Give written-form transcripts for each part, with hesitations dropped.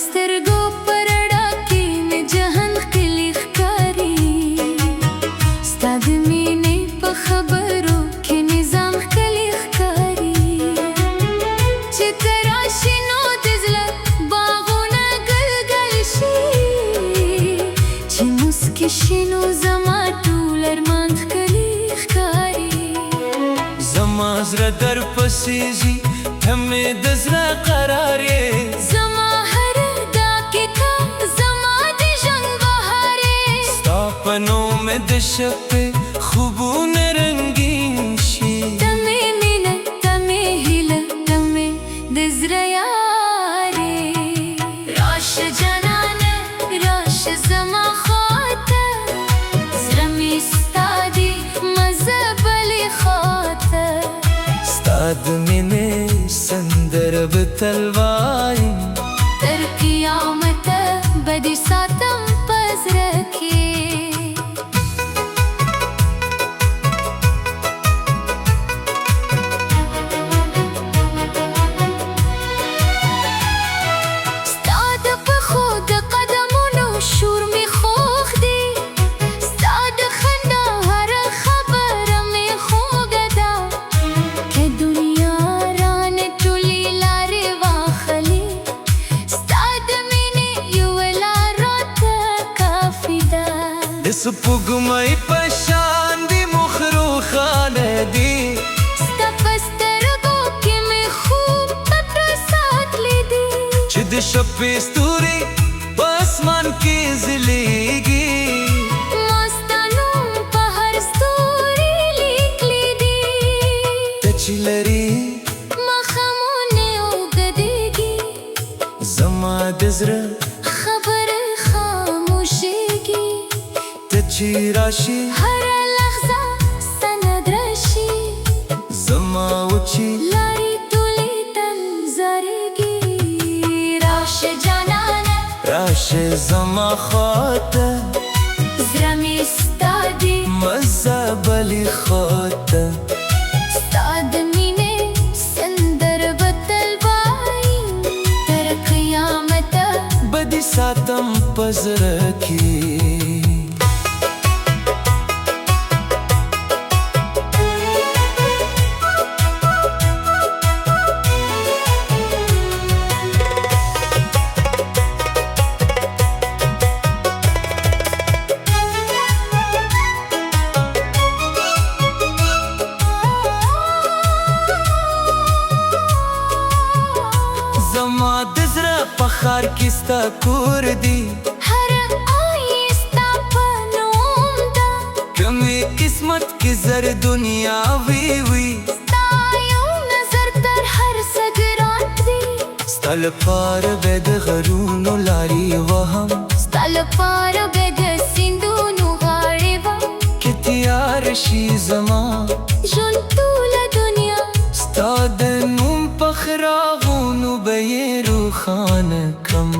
سترګو پر ډاکې مې جهان ښکلي ښکاري ستا د مینې په خبرو کې نظام ښکلي ښکاري چې ته راشې نو د زړه باغونه ګلګل شي چې موسکې شي نو زما ټول ارمان ښکلي ښکاري زما زړه درپسې ځي ته مې د زړه قرار یې زما هر دقیقه زما د ژوند بهار یې ستا په نوم مې د شپې خوبونه رنګین شي ته مې مینه ته مې هیله ته مې د زړه یار یې راشه جانانه راشه زما خواته زړه مې ستا دی مزه بلې خواته ستا د مینې سندره به تل وایم تر قیامته به دې ساتم په زړه کې ستا د پښو د قدمونو شور مې خوښ دی ستا د خندا هره خبره مې خوږه ده که دنیا رانه ټولې لارې واخلي ستا د مینې یوه لار راته کافي ده د سپوږمۍ په شان دي مخ روښانه دي ستا په سترګو کې مې خوب پټ ساتلی دي چې د شپې ستوري په اسمان کې ځلیږي ما ستا نوم په هر ستوري لیکلی دي ته چې لرې ماښامونه اوږدېږي زما د زړه خبرې خاموشېږي ته چې راشي هره لحظه سند راشي زما وچې لارې ټولې تل زارېږي راشه جانانه راشه زما خواته زړه مې ستا دی مزه بلې خواته ستا د مینې سندره به تل وایم تر قیامته به دې ساتم په زړه کې زما د زړه په ښار کې ستا کور دی هره آیې ستا په نوم ده که مې قسمت کې زر دنیا وي ستا یو نظر تر هر څه ګران دی ستا لپاره به د غرونو لارې وهم ستا لپاره به د سیندونو غاړې وم که تیار شي زما ژوند ټوله دنیا ستا د نوم په خراغونو به یې روښانه کړم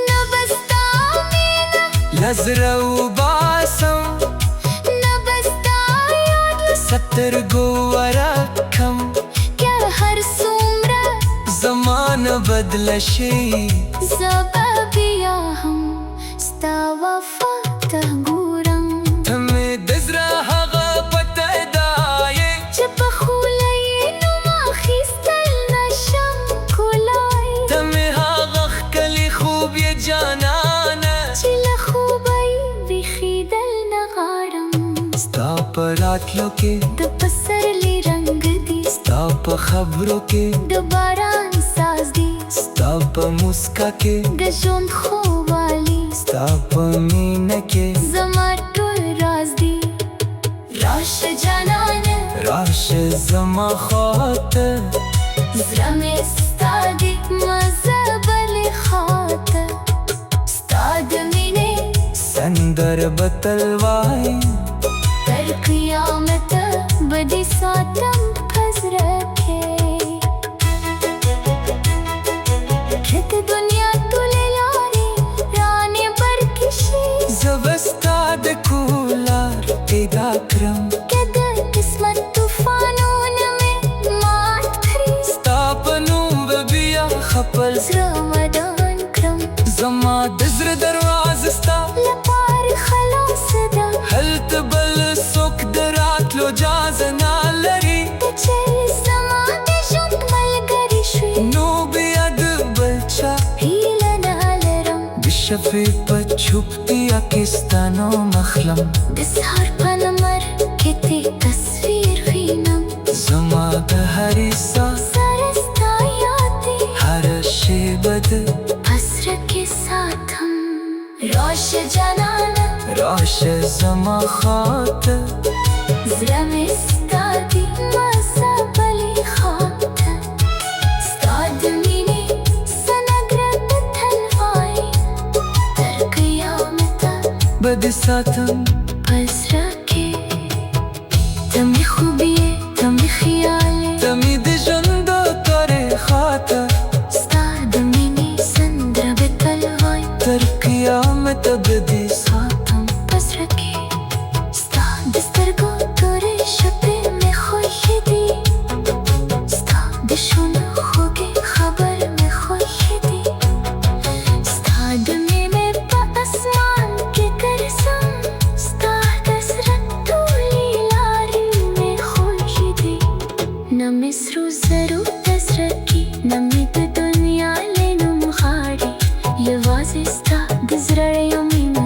نه به ستا مینه له زړه وباسم نه به ستا یاد له سترګو ورکم که هر څومره زمانه بدله شي زه به بیا هم ستا وفا ته ګورم ته مې د زړه هغه پته ده چې په خوله یې نوم اخیستل نشم کولای ته مې هغه ښکلي خوب یې جانانه چې له خوبه یې ویښېدل نه غواړم ستا په راتلو کې د پسرلي رنګ دی ستا په خبرو کې د باران ساز دی ستا په موسکا کې د ژوند خوږوالی ستا په مینه کې زما ټول راز دی راشه جانانه راشه زما خواته زړه مې ستا دی مزه بلې خواته ستا د مینې سندره به تل وایم تر قیامته به دې ساتم په زړه کې که د دنیا ټولې لارې رانې برکې شي زه به ستا د کولار پیدا کړم که د قسمت طوفانونه مې مات کړي ستا په نوم به بیا خپل زړه ودان کړم بل څوک د راتلو جازه نه لري ته چیرې زما د ژوند ملګری شوې نو بیا د بل چا هیله نه لرم د شپې په چوپتیا کې ستا نوم اخلم د سهار په لمر کې دې تصویر وینم زما د هرې ساه سره ستا یاد دی هره شیبه د په زړه کې ساتم راشه جانانه راشه زما خواته زړه مې ستا دی مزه بلې خواته ستا د مینې سنګره د تلوای تر قیامته به دې ساتم په زړه کې ته مې خوبي یې ته مې خیال یې ته مې د ژوند تاریخاته ستا د مینې سندره به تل وای تر قیامته به دې ساتم په زړه کې ستا د سترګو تورې شپې مې خوښې دي ستا د شونډو خوږې خبر مې خوښې دي ستا د مینې په اسمان کې ګرځم ستا د زړه ټولې لارې مې خوښې دي نه مې سرو زرو د زړه کې نه مې د دنیا له نوم غاړې یوازې ستا د زړه یو مینه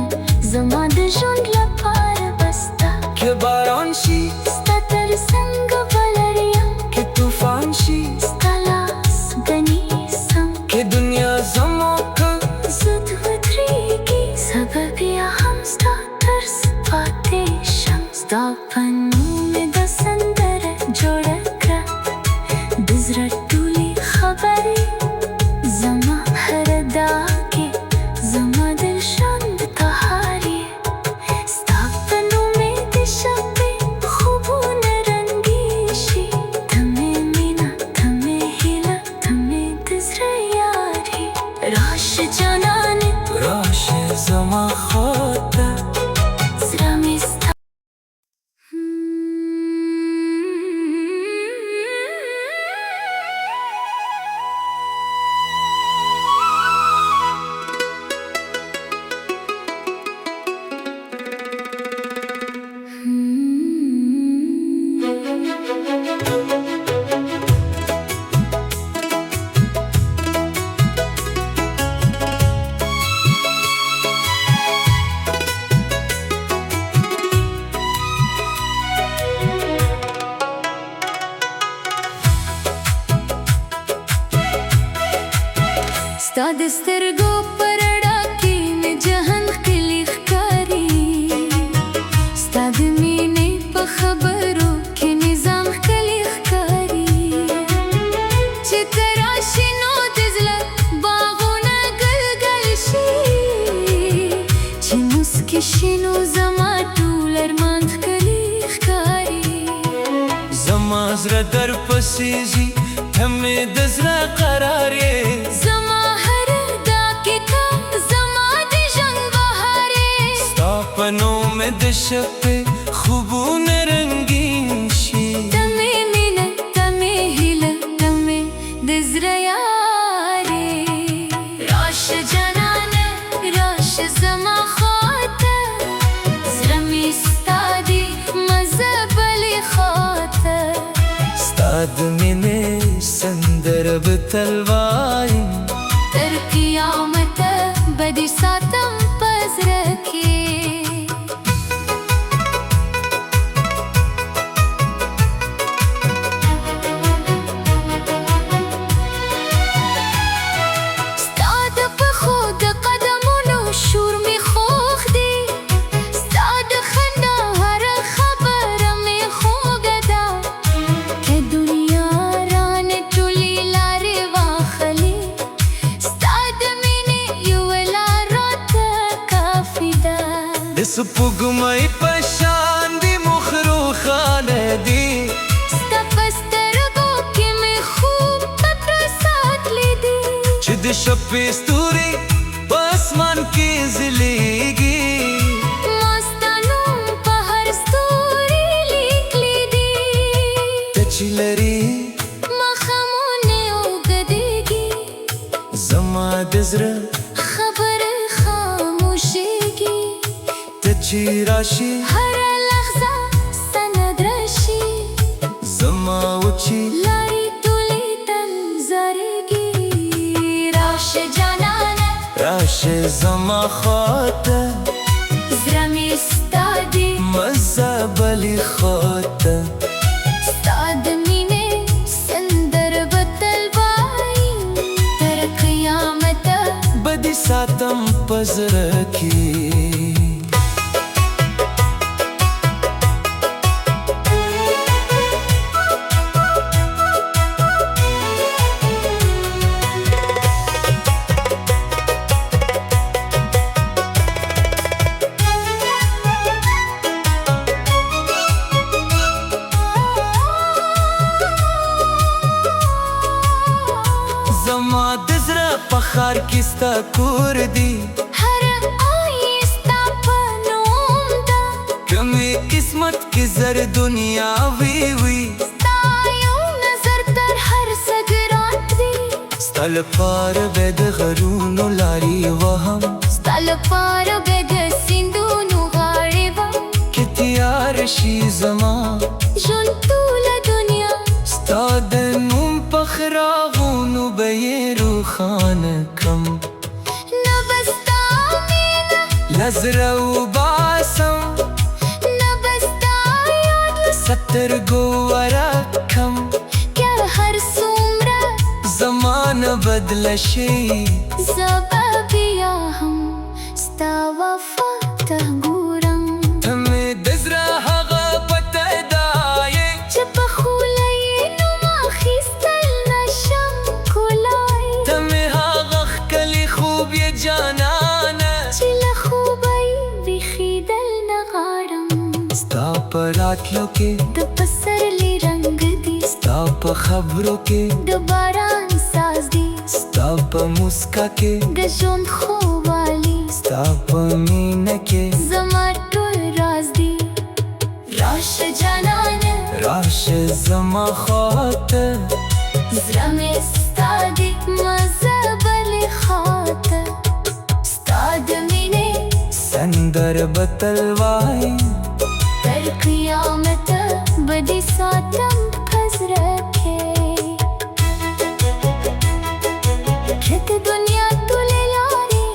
زما د ژوند لپاره بس ستا که باران شي ستا تر څنګ ولاړ یم که طوفان شي ستا لاس به نیسم که دنیا زما که زه ودرېږي زه به بیا هم ستا ترس پاتې شم ستا په نوم مې دا سندره جوړه کړه د زړه ټولې خبرې زما هر ادا کې زما د ژوند تهار یې ستا په نوم مې د شپې خوبونه رنګین شي ته مې مینه ته مې هیله ته مې د زړه یار یې راشه جانانې راشه زما خواته زړه مې ستا ستا د سترګو په رڼا کې مې جهان ښکلی ښکاري ستا د مینې په خبرو کې نظام ښکلی ښکاري چې ته راشې نو د زړه باغونه ګلګل شي چې موسکې شي نو زما ټول ارمان ښکلی ښکاري زما زړه در پسې ځي ته مې د زړه قرار یې زما هر ادا کې ته زما د ژوند بهار یې ستا په نوم مې د شپې خوبونه رنګین شي ته مې مینه ته مې هیله ته مې د زړه یار یې راشه جانانه راشه زما خواته زړه مې ستا دی مزه بلې خواته ستا د مینې سندره به تل وایم تر قیامته به دې ساتم په زړه کې ستا د پښو د قدمونو شور مې خوښ دی ستا د خندا هره خبره مې خوږه ده که دنیا رانه ټولې لارې واخلي ستا د مینې یوه لار راته کافي ده د سپوږمۍ په شان دي مخرو خانه دي ستا په سترګو کې مې خوب پټ ساتلی دي چې د شپې ستوري په اسمان کې ځلېږي ما ستا نوم په هر ستوري لیکلی دي ته چې لرې ماښامونه اوږدېږي زما د زړه خبره خاموشېږي ته چې راشي هره لحظه زما خواته زړه مې ستا دی مزه بلې خواته ستا د مینې سندره به تل وایي تر قیامته به دې ساتم په زړه کې زما د زړه په ښار کې ستا کور دی هر آی ستا په نوم ده که مې قسمت کې زر دنیا وي ستا یو نظر تر هر څه ګران دی ستا لپاره به د غرونو لارې وهم ستا لپاره به د سیندونو غاړې وم که تیار شي زما ژوند ټوله دنیا ستا د نوم په خراغونو به یې روښانه کړم نه به ستا مینه له زړه وباسم نه به ستا یاد له سترګو ورکم که هر څومره زمانه بدله شي زه به بیا هم ستا وفا ته ګورم ته مې د زړه هغه پته ده چې په خوله یې نوم اخیستل نشم ښکلی ته مې هغه ښکلي خوب یې جانانه چې له خوبه یې ویښېدل نه غواړم ستا په راتلو کې د پسرلي رنګ دی ستا په خبرو کې د باران ساز دی ستا په موسکا کې د ژوند خوږوالی ستا په مینه کې زما ټول راز دی راشه جانانه راشه زما خواته زړه مې ستا دی مزه بلې خواته ستا د مینې سندره به تل وایم تر قیامته به دې ساتم په زړه کې که د دنیا ټولې لارې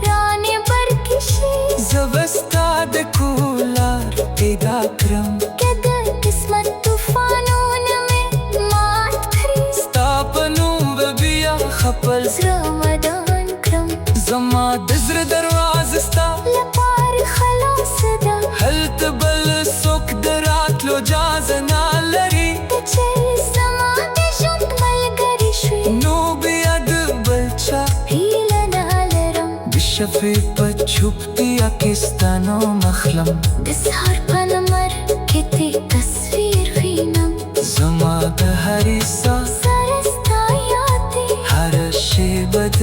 رانې برکې شي زه به ستا د کولار پیدا کړم که د قسمت طوفانونه مې مات کړي ستا په نوم به بیا خپل زړه ودان کړم زما د زړه دروازه ستا لپاره خلاصه ده هلته بل څوک د راتلو اجازه نه لري که چیرې زما د ژوند ملګري شوې نو بیا د بل چا هیله نه لرم د شپې په چوپتیا کې ستا نوم اخلم د سهار په لمر کې دې تصویر وینم زما د هرې ساه سره ستا یاد دی هره شیبه د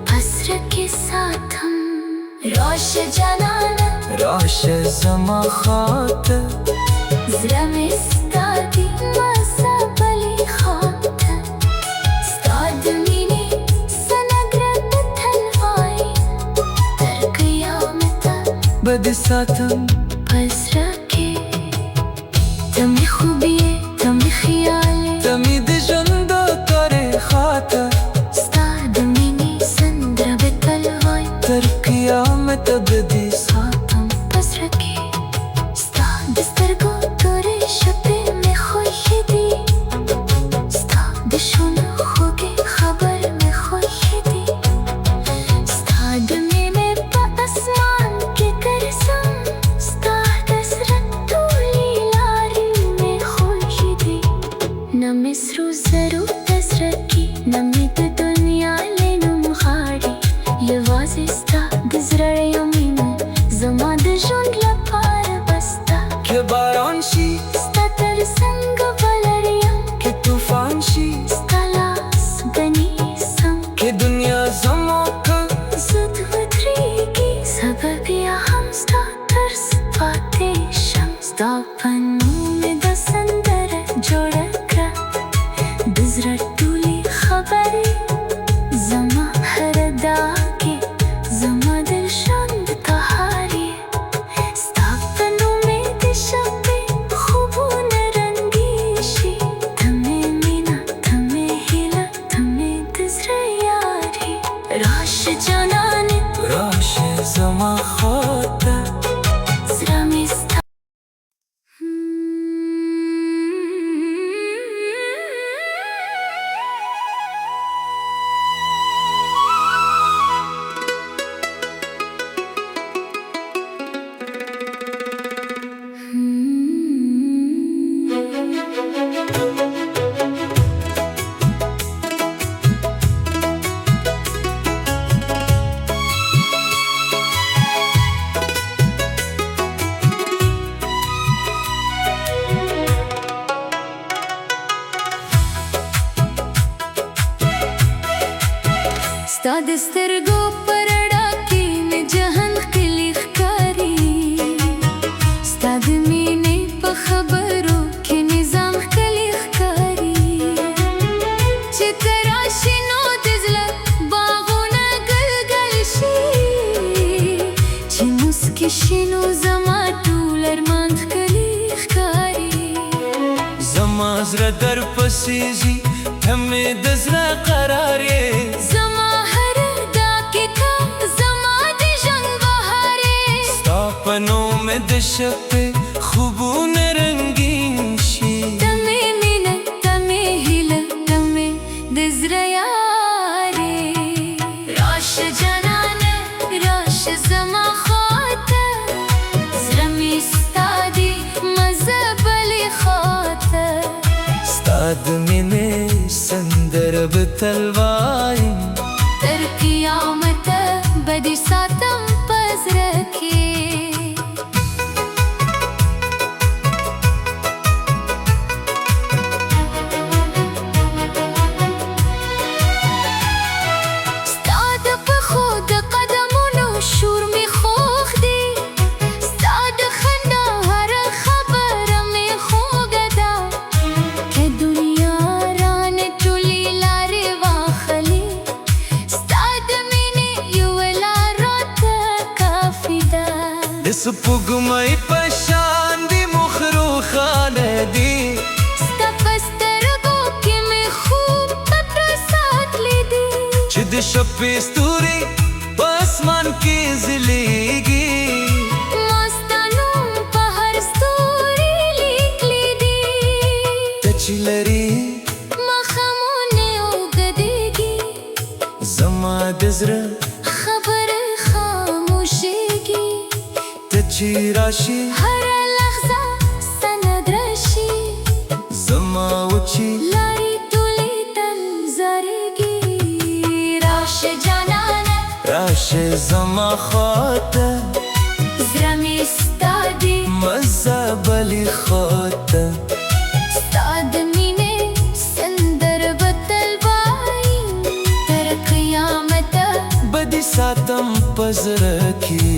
په زړه کې ساتم راشه جانانه راشه زما خواته زړه مې ستا دی مزه بلې خواته ستا د مینې سندره به تل وایم تر قیامته به دې ساتم په زړه کې ته مې خوبي یې ته مې خیال یې ته مې د ژوند تاریخاته ستا د مینې سندره به تل وایم تر قیامته به دې ساتم په زړه کې ستا د سترګو تورې شپې مې خوښې دي ستا د شونډو خوږې خبر مې خوښې دي ستا د مینې په اسمان کې ګرځم ستا د زړه ټولې لارې مې خوښې دي نه مې سرو زرو د زړه کې نه مې د دنیا له نوم غاړې یوازې ستا د زړه یم مینه زما د ژوند لپاره بس ستا که باران شي ستا تر څنګ ولاړ یم که طوفان شي ستا لاس به نیسم که دنیا زما که زه ودرېږي زه به بیا هم ستا تر څه پاتې شم ستا په نوم مې دا سندره جوړه کړه د زړه ټولې خبرې زما هر ادا کې زما د ژوند تهار یې ستا په نوم مې د شپې خوبونه رنګې شي ته مې مینه ته مې هیله ته مې د زړه یار یې راشه جانانه راشه ستا د سترګو په رڼا کې مې جهان ښکلی ښکاري ستا د مینې په خبرو کې نظام ښکلی ښکاري چې ته راشې نو د زړه باغونه ګلګل شي چې موسکې شي نو زما ټول ارمان ښکلی ښکاري زما زړه در پسې ځي ته مې د زړه قرار یې زما هر دقیقه زما د ژوند بهار یې ستا په نوم مې د شپې خوبونه رنګین شي ته مې مینه ته مې هیله ته مې د زړه یار یې راشه جانانه راشه زما خواته زړه مې ستا دی مزه بلې خواته ستا د مینې سندره به تل وایم تر قیامته به دې ساتم په زړه کې ستا د پښو د قدمونو شور مې خوښ دی ستا د خندا هره خبره مې خوږه ده که دنیا رانه ټولې لارې واخلي ستا د مینې یوه لار راته کافي ده د سپوږمۍ په شان دي مخ روښانه دي ستا په سترګو کې مې خوب پټ ساتلی دي چې د شپې ستوري په اسمان کې ځلېږي ما ستا نوم په هر ستوري لیکلی دي ته چې لرې ماښامونه اوږدېږي زما د زړه خبرې خاموشېږي ته چې راشي هره لحظه سند راشي زما وچې لارې ټولې تل زارېږي راشه جانانه راشه زما خواته زړه مې ستا دی مزه بلې خواته ستا د مینې سندره به تل وایم تر قیامته به دې ساتم په زړه کې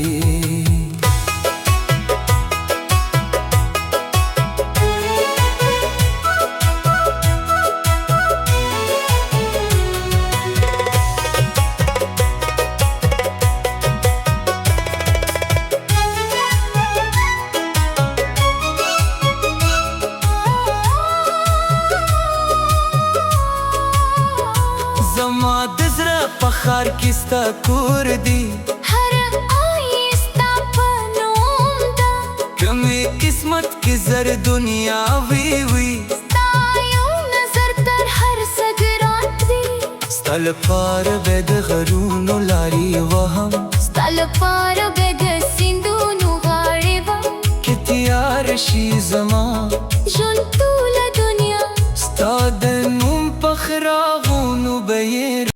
زما د زړه په ښار کې ستا کور دی هره آیې ستا په نوم ده که مې قسمت کې زر دنیا وي ستا یو نظر تر هر څه ګران دی ستا لپاره به د غرونو لارې وهم ستا لپاره به د سیندونو غاړې وم که تیار شي زما ژوند ټوله دنیا ستا د نوم په خراغونو به یې